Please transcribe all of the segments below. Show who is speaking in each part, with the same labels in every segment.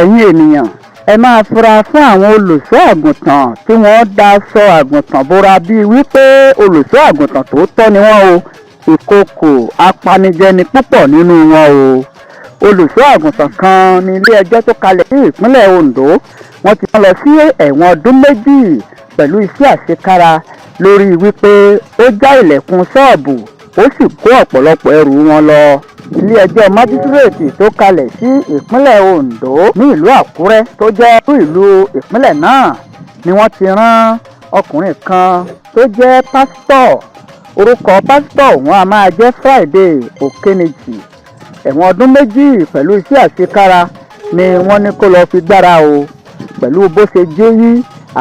Speaker 1: ẹ̀yin ènìyàn ẹ máa fura fún àwọn olùṣọ́ àgùntàn tí wọ́n daṣọ àgùntàn bora bíi wípé olùṣọ́ àgùntàn tòótọ́ ni wọ́n o. ìkookò apanijẹ ni púpọ̀ nínú wọn o. olùṣọ́ àgùntàn kan ní ilé ẹjọ́ tó kalẹ̀ sí ìpínlẹ̀ Ondo wọ́n ti lọ sí ẹ̀wọ̀n ọdún 2 pẹ̀lú iṣẹ́ àṣekára lórí wípé ó já ilẹ̀kùn ṣọ́ọ̀bù ó sì kó ọ̀pọ̀lọpọ̀ ẹrù wọn lọ. ilé ẹjọ́ májísírèètì tó kalẹ̀ sí ìpínlẹ̀ Ondo ní ìlú Àkúrẹ́ tó jẹ́ ìlú ìpínlẹ̀ náà ni wọ́n ti rán ọkùnrin kan tó jẹ́ pásítọ̀. orúkọ pásítọ̀ òun a máa jẹ́ Friday Okeneji. ẹ̀wọ̀n ọdún 2 pẹ̀lú iṣẹ́ àṣekára ni wọ́n ní kó lọ fi gbára o pẹ̀lú bó ṣe jẹ́ yí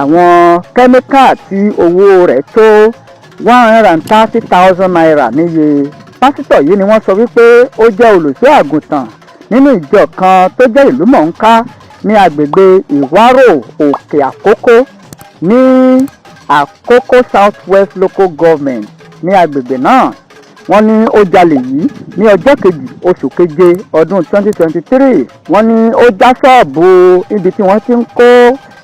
Speaker 1: àwọn kẹ́míkà tí owó rẹ̀ tó 130,000 naira níye. pásítọ̀ yìí ni wọ́n sọ wípé ó jẹ́ olùṣọ́ àgùntàn nínú ìjọ kan tó jẹ́ ìlú mọ̀ọ́ká ní agbègbè Ìwárò Òkè Àkókó ní Àkókó South West Local Government ní agbègbè náà. wọ́n ní ó jalè yìí ní ọjọ́ 2 oṣù keje ọdún 2023. wọ́n ní ó já ṣọ́ọ̀bù ibi tí wọ́n ti ń kó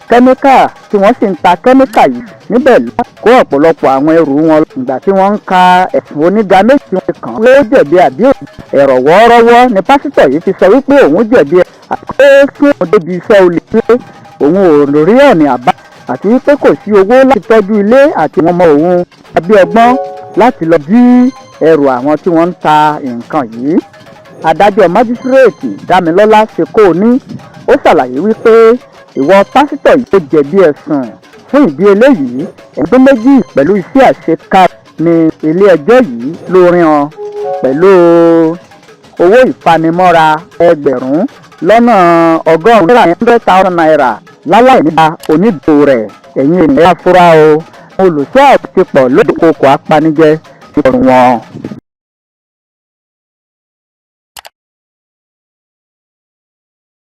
Speaker 1: kẹ́míkà tí wọ́n sì ń ta kẹ́míkà yìí níbẹ̀ ló kó ọ̀pọ̀lọpọ̀ àwọn ẹrù wọn. ìgbà tí wọ́n ń ka ẹ̀sùn oníga méjì wọn kàn ló jẹ̀bi àbí ẹ̀rọ̀ wọ́ọ́rọ́wọ́ ni pásítọ̀ yìí fi sọ wípé òun jẹ̀bi àti fún òun débi iṣẹ́ olè pé òun ò rí ọ̀nà àbá àti wípé kò sí owó láti tọ́jú ilé àti wọn ọmọ òun àbí ọgbọ́n láti lọ jí ẹrù àwọn tí wọ́n ń ta nǹkan yìí. adájọ́ májísírèètì Dámilọ́lá Ṣekóní ó ṣàlàyé wípé ìwọ pásítọ̀ yìí tó jẹ̀bi ẹ̀sùn. fún ìdí eléyìí ọdún 2 pẹ̀lú iṣẹ́ àṣekára ní ilé ẹjọ́ yìí ló rán an pẹ̀lú owó ìfanimọ́ra 100,000 naira láláì nígbà onídùú rẹ̀. ẹ̀yin ènìyàn fura o olùṣọ́ àgùntàn lóde kòkò apanijẹ ti ọ̀rùn wọn.